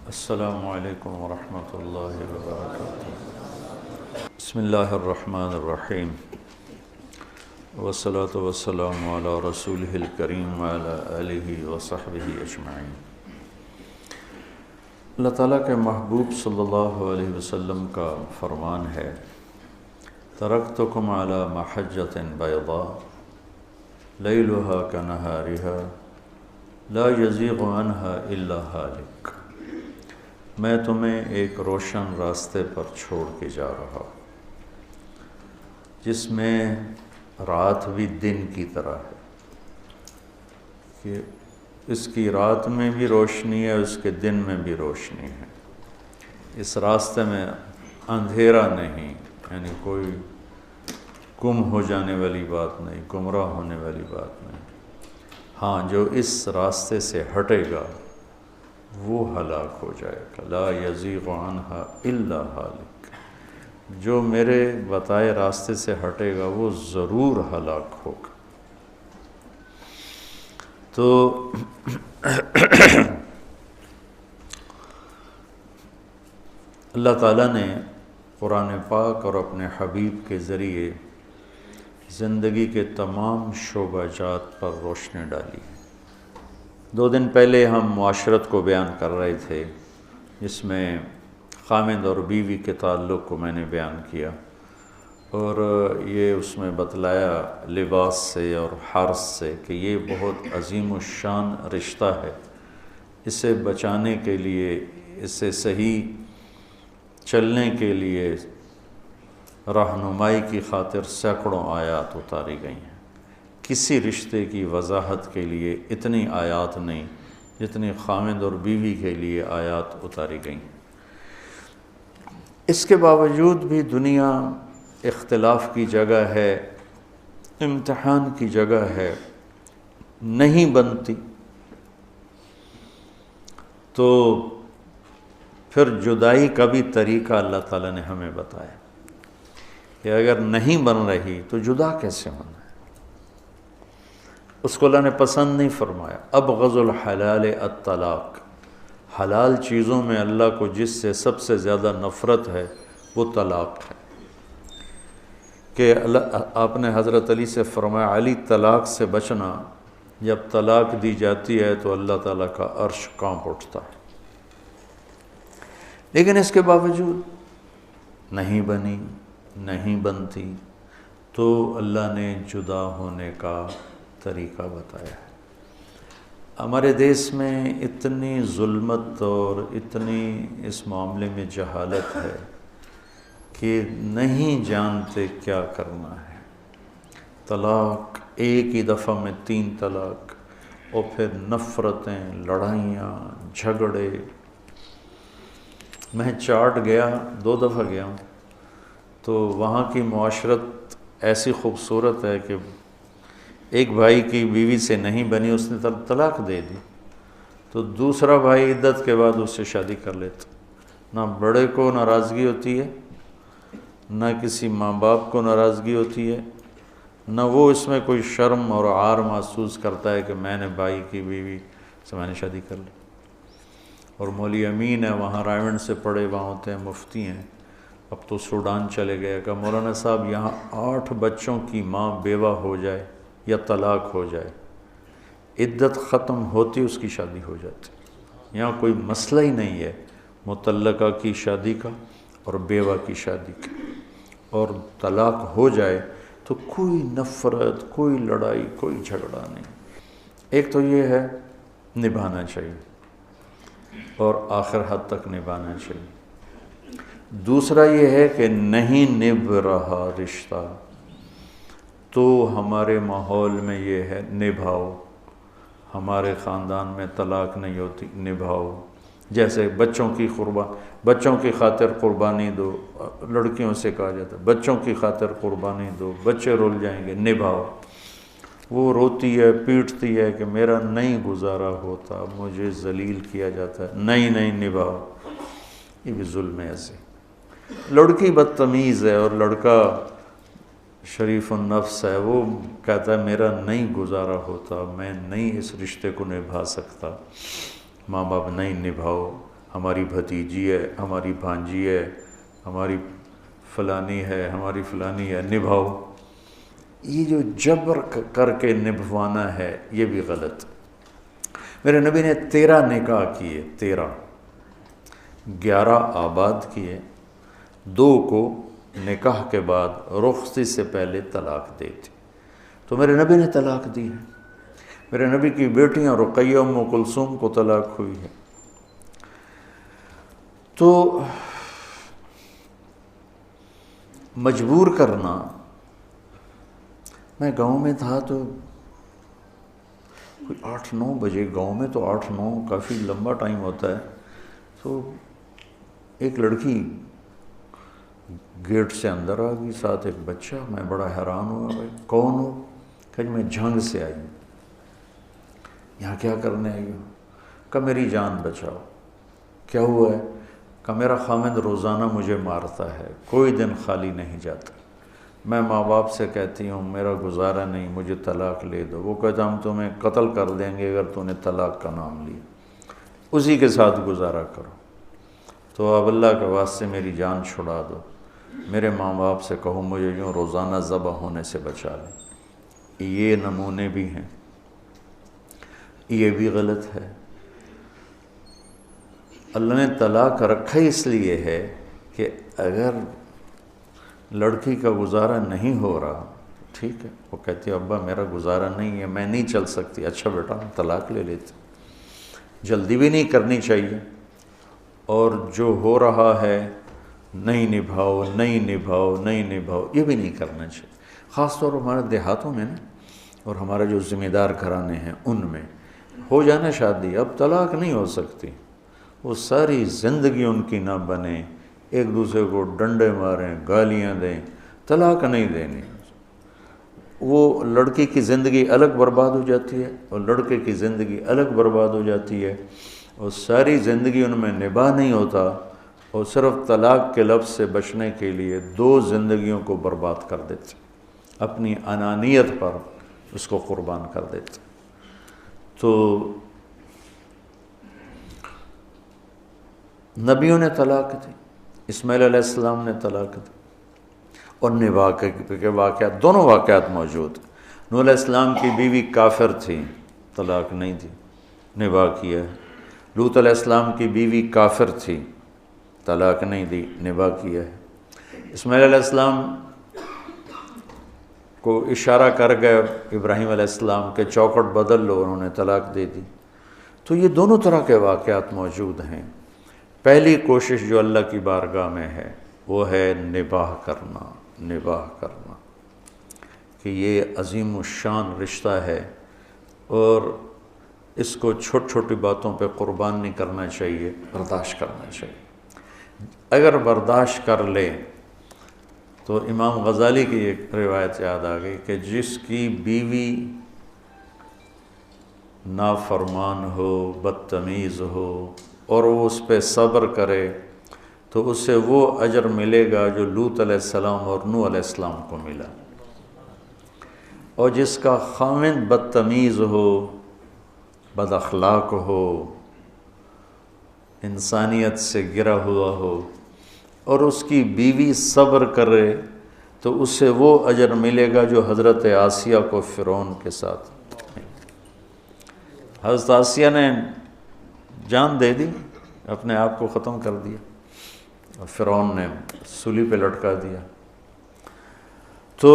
السلام علیکم ورحمۃ اللہ وبرکاتہ۔ بسم اللہ الرحمن الرحیم، والصلاة والسلام علی رسولہ الکریم وعلی آلہ وصحبہ اجمعین۔ اللہ تعالیٰ کے محبوب صلی اللہ علیہ وسلم کا فرمان ہے، ترکتکم علی محجۃ بیضاء لیلها کنہارها لا یزیغ عنہا الا ہالک۔ میں تمہیں ایک روشن راستے پر چھوڑ کے جا رہا ہوں، جس میں رات بھی دن کی طرح ہے، کہ اس کی رات میں بھی روشنی ہے، اس کے دن میں بھی روشنی ہے۔ اس راستے میں اندھیرا نہیں، یعنی کوئی گم ہو جانے والی بات نہیں، گمراہ ہونے والی بات نہیں۔ ہاں، جو اس راستے سے ہٹے گا وہ ہلاک ہو جائے گا۔ لا یزیغ عنہا الا ہالک، جو میرے بتائے راستے سے ہٹے گا وہ ضرور ہلاک ہوگا۔ تو اللہ تعالیٰ نے قرآن پاک اور اپنے حبیب کے ذریعے زندگی کے تمام شعبہ جات پر روشنی ڈالی۔ 2 دن پہلے ہم معاشرت کو بیان کر رہے تھے، جس میں خامد اور بیوی کے تعلق کو میں نے بیان کیا، اور یہ اس میں بتلایا لباس سے اور حرث سے کہ یہ بہت عظیم الشان رشتہ ہے۔ اسے بچانے کے لیے، اسے صحیح چلنے کے لیے رہنمائی کی خاطر سینکڑوں آیات اتاری گئی ہیں۔ کسی رشتے کی وضاحت کے لیے اتنی آیات نہیں جتنی خامد اور بیوی کے لیے آیات اتاری گئیں۔ اس کے باوجود بھی دنیا اختلاف کی جگہ ہے، امتحان کی جگہ ہے، نہیں بنتی تو پھر جدائی کا بھی طریقہ اللہ تعالیٰ نے ہمیں بتایا کہ اگر نہیں بن رہی تو جدا کیسے ہونا ہے۔ اس کو اللہ نے پسند نہیں فرمایا۔ ابغض الحلال الطلاق، حلال چیزوں میں اللہ کو جس سے سب سے زیادہ نفرت ہے وہ طلاق ہے، کہ آپ نے حضرت علی سے فرمایا، علی طلاق سے بچنا، جب طلاق دی جاتی ہے تو اللہ تعالیٰ کا عرش کانپ اٹھتا ہے۔ لیکن اس کے باوجود نہیں بنی، نہیں بنتی، تو اللہ نے جدا ہونے کا طریقہ بتایا ہے۔ ہمارے دیس میں اتنی ظلمت اور اتنی اس معاملے میں جہالت ہے کہ نہیں جانتے کیا کرنا ہے۔ طلاق، ایک ہی دفعہ میں 3 طلاق، اور پھر نفرتیں، لڑائیاں، جھگڑے۔ میں چاٹ گیا، 2 دفعہ گیا ہوں، تو وہاں کی معاشرت ایسی خوبصورت ہے کہ ایک بھائی کی بیوی سے نہیں بنی، اس نے طلاق دے دی، تو دوسرا بھائی عدت کے بعد اس سے شادی کر لیتا۔ نہ بڑے کو ناراضگی ہوتی ہے، نہ کسی ماں باپ کو ناراضگی ہوتی ہے، نہ وہ اس میں کوئی شرم اور عار محسوس کرتا ہے کہ میں نے بھائی کی بیوی سے میں نے شادی کر لی۔ اور مولوی امین ہے، وہاں رائیونڈ سے پڑھے، وہاں ہوتے ہیں، مفتی ہیں، اب تو سوڈان چلے گئے، کہ مولانا صاحب یہاں 8 بچوں کی ماں بیوہ ہو جائے یا طلاق ہو جائے، عدت ختم ہوتی اس کی شادی ہو جاتی۔ یہاں کوئی مسئلہ ہی نہیں ہے مطلقہ کی شادی کا اور بیوہ کی شادی کا، اور طلاق ہو جائے تو کوئی نفرت، کوئی لڑائی، کوئی جھگڑا نہیں۔ ایک تو یہ ہے نبھانا چاہیے، اور آخر حد تک نبھانا چاہیے۔ دوسرا یہ ہے کہ نہیں نبھ رہا رشتہ، تو ہمارے ماحول میں یہ ہے نبھاؤ۔ ہمارے خاندان میں طلاق نہیں ہوتی، نبھاؤ۔ جیسے بچوں کی خاطر قربانی دو، لڑکیوں سے کہا جاتا ہے بچوں کی خاطر قربانی دو، بچے رول جائیں گے، نبھاؤ۔ وہ روتی ہے، پیٹتی ہے کہ میرا نہیں گزارا ہوتا، مجھے ذلیل کیا جاتا ہے، نہیں نبھاؤ۔ یہ بھی ظلم ہے۔ ایسے لڑکی بدتمیز ہے اور لڑکا شریف النفس ہے، وہ کہتا ہے میرا نہیں گزارا ہوتا، میں نہیں اس رشتے کو نبھا سکتا، ماں باپ نہیں نبھاؤ، ہماری بھتیجی ہے، ہماری بھانجی ہے، ہماری فلانی ہے، ہماری فلانی ہے، نبھاؤ۔ یہ جو جبر کر کے نبھوانا ہے یہ بھی غلط۔ میرے نبی نے 13 نکاح کیے، 11 آباد کیے، 2 کو نکاح کے بعد رخصتی سے پہلے طلاق دے دی۔ تو میرے نبی نے طلاق دی ہے۔ میرے نبی کی بیٹیاں رقیہ ام کلثوم کو طلاق ہوئی ہے۔ تو مجبور کرنا، میں گاؤں میں تھا تو کوئی 8-9 بجے، گاؤں میں تو 8-9 کافی لمبا ٹائم ہوتا ہے، تو ایک لڑکی گیٹ سے اندر آ گئی، ساتھ ایک بچہ۔ میں بڑا حیران ہوا، بھائی کون ہو؟ کہ میں جھنگ سے آئی ہوں۔ یہاں کیا کرنے آئی ہوں؟ کہ میری جان بچاؤ۔ کیا ہوا ہے؟ کہ میرا خامند روزانہ مجھے مارتا ہے، کوئی دن خالی نہیں جاتا، میں ماں باپ سے کہتی ہوں میرا گزارا نہیں، مجھے طلاق لے دو، وہ کہتا ہم تمہیں قتل کر دیں گے اگر تو نے طلاق کا نام لیا، اسی کے ساتھ گزارا کرو، تو اب اللہ کے واسطے میری جان چھڑا دو، میرے ماں باپ سے کہو مجھے یوں روزانہ ذبح ہونے سے بچا لیں۔ یہ نمونے بھی ہیں، یہ بھی غلط ہے۔ اللہ نے طلاق رکھا اس لیے ہے کہ اگر لڑکی کا گزارا نہیں ہو رہا، ٹھیک ہے، وہ کہتی ہے ابا میرا گزارا نہیں ہے، میں نہیں چل سکتی، اچھا بیٹا طلاق لے لیتے۔ جلدی بھی نہیں کرنی چاہیے، اور جو ہو رہا ہے نہیں نبھاؤ نہیں نبھاؤ نہیں نبھاؤ، یہ بھی نہیں کرنا چاہیے۔ خاص طور پر ہمارے دیہاتوں میں نا، اور ہمارے جو ذمہ دار گھرانے ہیں ان میں ہو جانا شادی، اب طلاق نہیں ہو سکتی، وہ ساری زندگی ان کی نہ بنے، ایک دوسرے کو ڈنڈے ماریں، گالیاں دیں، طلاق نہیں دینی۔ وہ لڑکی کی زندگی الگ برباد ہو جاتی ہے اور لڑکے کی زندگی الگ برباد ہو جاتی ہے، اور ساری زندگی ان میں نباہ نہیں ہوتا، اور صرف طلاق کے لفظ سے بچنے کے لیے 2 زندگیوں کو برباد کر دیتے، اپنی انانیت پر اس کو قربان کر دیتے۔ تو نبیوں نے طلاق دی، اسماعیل علیہ السلام نے طلاق دی، اور نباہ کے واقعات، دونوں واقعات موجود۔ نوح علیہ السلام کی بیوی کافر تھی، طلاق نہیں دی، نباہ کیا ہے۔ لوط علیہ السلام کی بیوی کافر تھی، طلاق نہیں دی، نباہ کیا ہے۔ اسماعیل علیہ السلام کو اشارہ کر گئے ابراہیم علیہ السلام کے چوکھٹ بدل لو، انہوں نے طلاق دے دی۔ تو یہ دونوں طرح کے واقعات موجود ہیں۔ پہلی کوشش جو اللہ کی بارگاہ میں ہے وہ ہے نباہ کرنا، نباہ کرنا، کہ یہ عظیم الشان رشتہ ہے، اور اس کو چھوٹی چھوٹی باتوں پہ قربان نہیں کرنا چاہیے، برداشت کرنا چاہیے۔ اگر برداشت کر لے تو امام غزالی کی ایک روایت یاد آ گئی کہ جس کی بیوی نافرمان ہو، بدتمیز ہو، اور وہ اس پہ صبر کرے تو اسے وہ اجر ملے گا جو لوط علیہ السلام اور نوح علیہ السلام کو ملا، اور جس کا خاوند بدتمیز ہو، بد اخلاق ہو، انسانیت سے گرا ہوا ہو، اور اس کی بیوی صبر کرے تو اسے وہ اجر ملے گا جو حضرت آسیہ کو فرعون کے ساتھ، حضرت آسیہ نے جان دے دی، اپنے آپ کو ختم کر دیا، اور فرعون نے سولی پہ لٹکا دیا۔ تو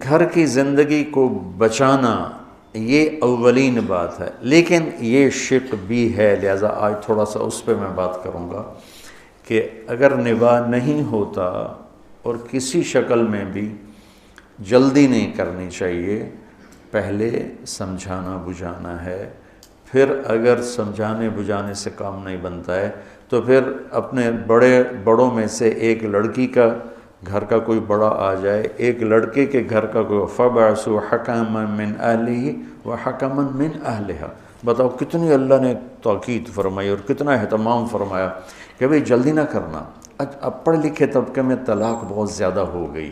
گھر کی زندگی کو بچانا یہ اولین بات ہے، لیکن یہ شق بھی ہے، لہذا آج تھوڑا سا اس پہ میں بات کروں گا کہ اگر نباہ نہیں ہوتا اور کسی شکل میں بھی، جلدی نہیں کرنی چاہیے، پہلے سمجھانا بجھانا ہے، پھر اگر سمجھانے بجھانے سے کام نہیں بنتا ہے تو پھر اپنے بڑوں میں سے ایک لڑکی کا گھر کا کوئی بڑا آ جائے، ایک لڑکے کے گھر کا کوئی، فَبَعْثُوا حَكَمًا مِّنْ أَهْلِهِ وَحَكَمًا مِّنْ أَهْلِهَا۔ بتاؤ کتنی اللہ نے تاکید فرمائی اور کتنا اہتمام فرمایا کہ بھئی جلدی نہ کرنا۔ اب پڑھ لکھے طبقے میں طلاق بہت زیادہ ہو گئی،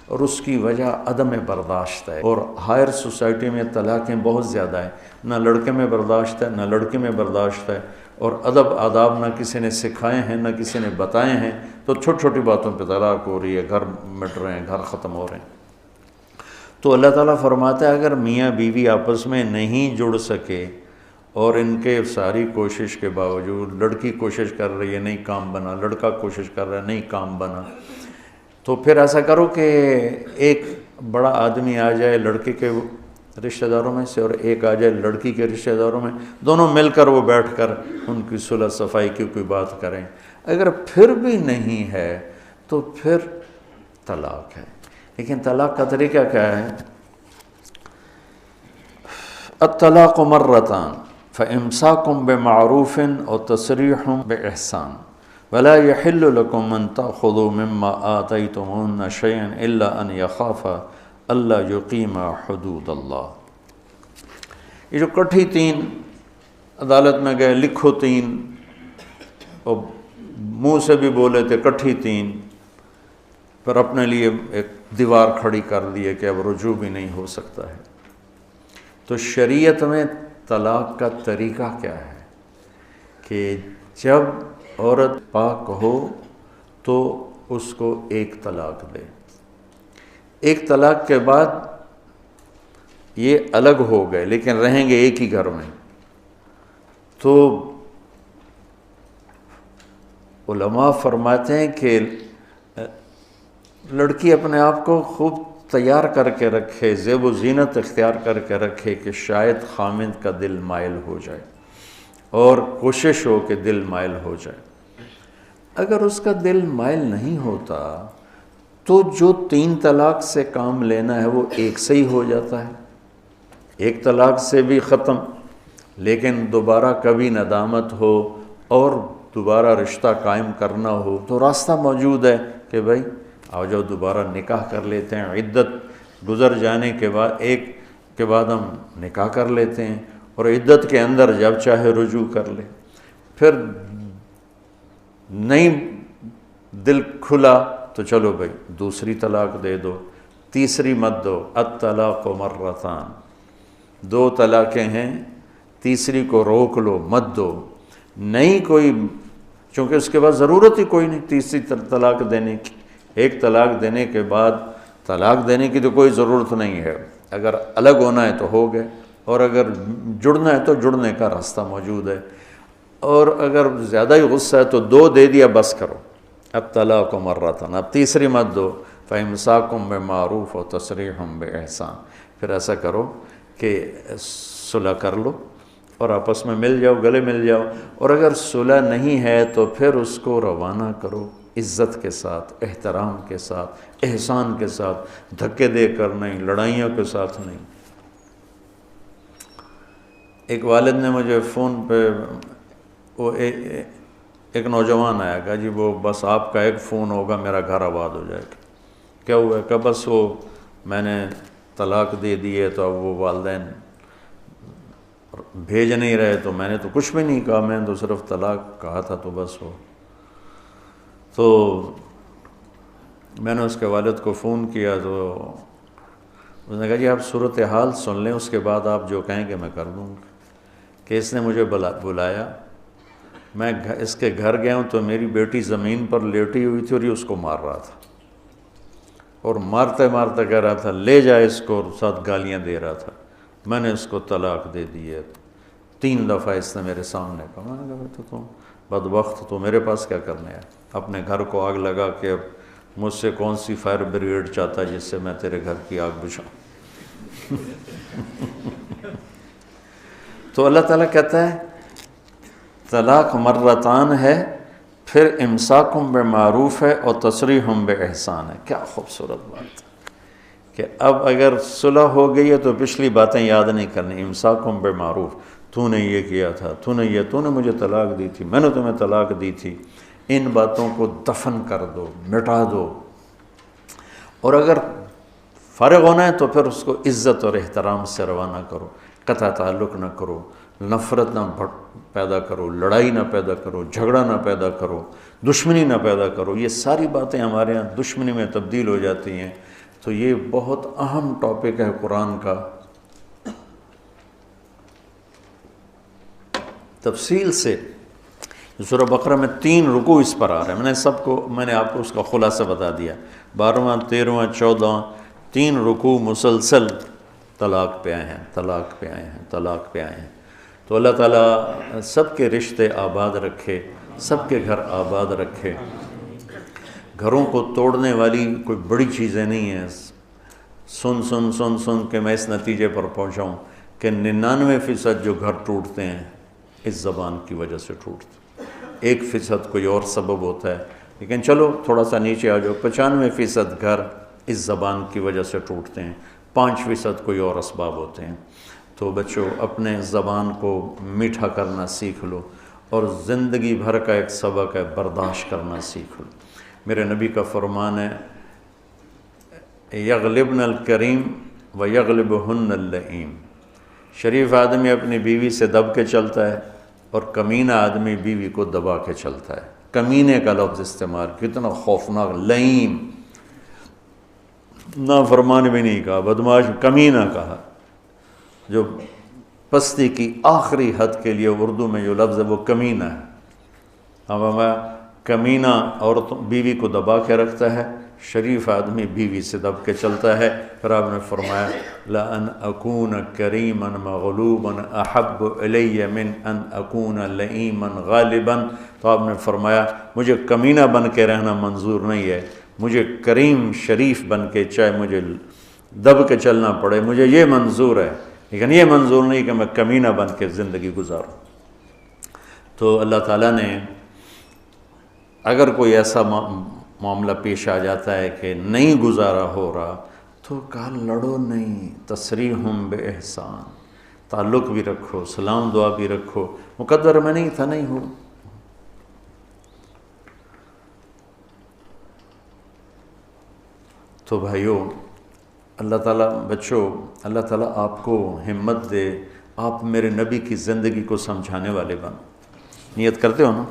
اور اس کی وجہ عدم برداشت ہے۔ اور ہائر سوسائٹی میں طلاقیں بہت زیادہ ہیں، نہ لڑکے میں برداشت ہے نہ لڑکی میں برداشت ہے، اور ادب آداب نہ کسی نے سکھائے ہیں نہ کسی نے بتائے ہیں، تو چھوٹی چھوٹی باتوں پہ طلاق ہو رہی ہے، گھر مٹ رہے ہیں، گھر ختم ہو رہے ہیں۔ تو اللہ تعالیٰ فرماتا ہے اگر میاں بیوی آپس میں نہیں جڑ سکے اور ان کے ساری کوشش کے باوجود، لڑکی کوشش کر رہی ہے نہیں کام بنا، لڑکا کوشش کر رہا ہے نہیں کام بنا، تو پھر ایسا کرو کہ ایک بڑا آدمی آ جائے لڑکے کے رشتہ داروں میں سے اور ایک آ جائے لڑکی کے رشتہ داروں میں، دونوں مل کر وہ بیٹھ کر ان کی صلح صفائی کی کوئی بات کریں۔ اگر پھر بھی نہیں ہے تو پھر طلاق ہے۔ لیکن طلاق کا طریقہ کیا ہے؟ الطلاق مرتان فامساک بمعروف او تسریح باحسان ولا يحل لكم ان تاخذوا مما آتيتموهن شيئا الا ان يخافا الا يقيما حدود اللہ۔ یہ جو کٹھی تین عدالت میں گئے، لکھو تین، اور منہ سے بھی بولے تھے کٹھی تین، پر اپنے لیے ایک دیوار کھڑی کر دی ہے کہ اب رجوع بھی نہیں ہو سکتا ہے۔ تو شریعت میں طلاق کا طریقہ کیا ہے کہ جب عورت پاک ہو تو اس کو ایک طلاق دے، ایک طلاق کے بعد یہ الگ ہو گئے لیکن رہیں گے ایک ہی گھر میں، تو علماء فرماتے ہیں کہ لڑکی اپنے آپ کو خوب تیار کر کے رکھے، زیب و زینت اختیار کر کے رکھے کہ شاید خامند کا دل مائل ہو جائے، اور کوشش ہو کہ دل مائل ہو جائے۔ اگر اس کا دل مائل نہیں ہوتا تو جو 3 طلاق سے کام لینا ہے وہ ایک سے ہی ہو جاتا ہے، ایک طلاق سے بھی ختم، لیکن دوبارہ کبھی ندامت ہو اور دوبارہ رشتہ قائم کرنا ہو تو راستہ موجود ہے کہ بھائی آؤ جاؤ دوبارہ نکاح کر لیتے ہیں، عدت گزر جانے کے بعد ایک کے بعد ہم نکاح کر لیتے ہیں، اور عدت کے اندر جب چاہے رجوع کر لے۔ پھر نہیں دل کھلا تو چلو بھائی دوسری طلاق دے دو، تیسری مت دو۔ الطلاق مرتان، 2 طلاقیں ہیں، تیسری کو روک لو، مت دو۔ نہیں کوئی، چونکہ اس کے بعد ضرورت ہی کوئی نہیں تیسری طلاق دینے کی، ایک طلاق دینے کے بعد طلاق دینے کی تو کوئی ضرورت نہیں ہے، اگر الگ ہونا ہے تو ہو گئے، اور اگر جڑنا ہے تو جڑنے کا راستہ موجود ہے، اور اگر زیادہ ہی غصہ ہے تو 2 دے دیا بس کرو۔ الطلاق مرتان، اب تیسری مت دو۔ فامساک بمعروف و تسریح باحسان، پھر ایسا کرو کہ صلح کر لو اور آپس میں مل جاؤ، گلے مل جاؤ، اور اگر صلح نہیں ہے تو پھر اس کو روانہ کرو عزت کے ساتھ، احترام کے ساتھ، احسان کے ساتھ، دھکے دے کر نہیں، لڑائیوں کے ساتھ نہیں۔ ایک والد نے مجھے فون پہ، وہ ایک نوجوان آیا، کہا جی وہ بس آپ کا ایک فون ہوگا میرا گھر آباد ہو جائے گا۔ کیا ہوا ہے؟ کہ بس وہ میں نے طلاق دے دی ہے تو اب وہ والدین بھیج نہیں رہے، تو میں نے تو کچھ بھی نہیں کہا، میں نے تو صرف طلاق کہا تھا، تو بس وہ، تو میں نے اس کے والد کو فون کیا تو اس نے کہا جی آپ صورتحال سن لیں، اس کے بعد آپ جو کہیں گے میں کر دوں گا۔ کہ اس نے مجھے بلایا، میں اس کے گھر گیا ہوں تو میری بیٹی زمین پر لیٹی ہوئی تھی اور یہ اس کو مار رہا تھا، اور مارتے مارتے کہہ رہا تھا لے جائے اس کو، اور ساتھ گالیاں دے رہا تھا۔ میں نے اس کو طلاق دے دی ہے، 3 دفعہ اس نے میرے سامنے کہا۔ میں نے کہا تو تم بدبخت، تو میرے پاس کیا کرنے ہے؟ اپنے گھر کو آگ لگا کے اب مجھ سے کون سی فائر بریگیڈ چاہتا ہے جس سے میں تیرے گھر کی آگ بجھاؤں؟ تو اللہ تعالیٰ کہتا ہے طلاق مرتان ہے، پھر امساکم بمعروف ہے اور تسریح باحسان ہے۔ کیا خوبصورت بات ہے کہ اب اگر صلح ہو گئی ہے تو پچھلی باتیں یاد نہیں کرنی۔ امساکم بمعروف، تو نے یہ کیا تھا، تو نے مجھے طلاق دی تھی، میں نے تمہیں طلاق دی تھی، ان باتوں کو دفن کر دو، مٹا دو، اور اگر فارغ ہونا ہے تو پھر اس کو عزت اور احترام سے روانہ کرو، قطع تعلق نہ کرو، نفرت نہ پیدا کرو، لڑائی نہ پیدا کرو، جھگڑا نہ پیدا کرو، دشمنی نہ پیدا کرو۔ یہ ساری باتیں ہمارے ہاں دشمنی میں تبدیل ہو جاتی ہیں، تو یہ بہت اہم ٹاپک ہے قرآن کا، تفصیل سے سورہ بقرہ میں 3 رکوع اس پر آ رہے ہیں۔ میں نے آپ کو اس کا خلاصہ بتا دیا، 12واں 13واں 14واں 3 رکوع مسلسل طلاق پہ آئے ہیں، طلاق پہ آئے ہیں، طلاق پہ آئے ہیں۔ تو اللہ تعالیٰ سب کے رشتے آباد رکھے، سب کے گھر آباد رکھے۔ گھروں کو توڑنے والی کوئی بڑی چیزیں نہیں ہیں۔ سن کے میں اس نتیجے پر پہنچا ہوں کہ 99% جو گھر ٹوٹتے ہیں اس زبان کی وجہ سے ٹوٹتے ہیں، 1% کوئی اور سبب ہوتا ہے، لیکن چلو تھوڑا سا نیچے آ جاؤ، 95% گھر اس زبان کی وجہ سے ٹوٹتے ہیں، 5% کوئی اور اسباب ہوتے ہیں۔ تو بچوں اپنے زبان کو میٹھا کرنا سیکھ لو، اور زندگی بھر کا ایک سبق ہے برداشت کرنا سیکھ لو۔ میرے نبی کا فرمان ہے یغلبن الکریم و یغلبہن اللئیم، شریف آدمی اپنی بیوی سے دب کے چلتا ہے اور کمینہ آدمی بیوی کو دبا کے چلتا ہے۔ کمینے کا لفظ استعمال، کتنا خوفناک، لئیم، نافرمان بھی نہیں کہا، بدمعاش، کمینہ کہا، جو پستی کی آخری حد کے لیے اردو میں جو لفظ ہے وہ کمینہ ہے۔ اب کمینہ عورت بیوی کو دبا کے رکھتا ہے، شریف آدمی بیوی سے دب کے چلتا ہے۔ پھر آپ نے فرمایا لَأَنْ أَكُونَ كَرِيمًا مَغْلُوبًا أَحَبُّ إِلَيَّ مِنْ أَنْ أَكُونَ لَئِيمًا غَالِبًا، تو آپ نے فرمایا مجھے کمینہ بن کے رہنا منظور نہیں ہے، مجھے کریم شریف بن کے چاہے مجھے دب کے چلنا پڑے، مجھے یہ منظور ہے، لیکن یہ منظور نہیں کہ میں کمینہ بن کے زندگی گزاروں۔ تو اللہ تعالیٰ نے اگر کوئی ایسا معاملہ پیش آ جاتا ہے کہ نہیں گزارا ہو رہا تو کہا لڑو نہیں، تسریحم بِإِحسان، تعلق بھی رکھو، سلام دعا بھی رکھو، مقدر میں نہیں تھا، نہیں ہو۔ تو بھائیو اللہ تعالیٰ، بچوں اللہ تعالیٰ آپ کو ہمت دے، آپ میرے نبی کی زندگی کو سمجھانے والے بن، نیت کرتے ہو نا؟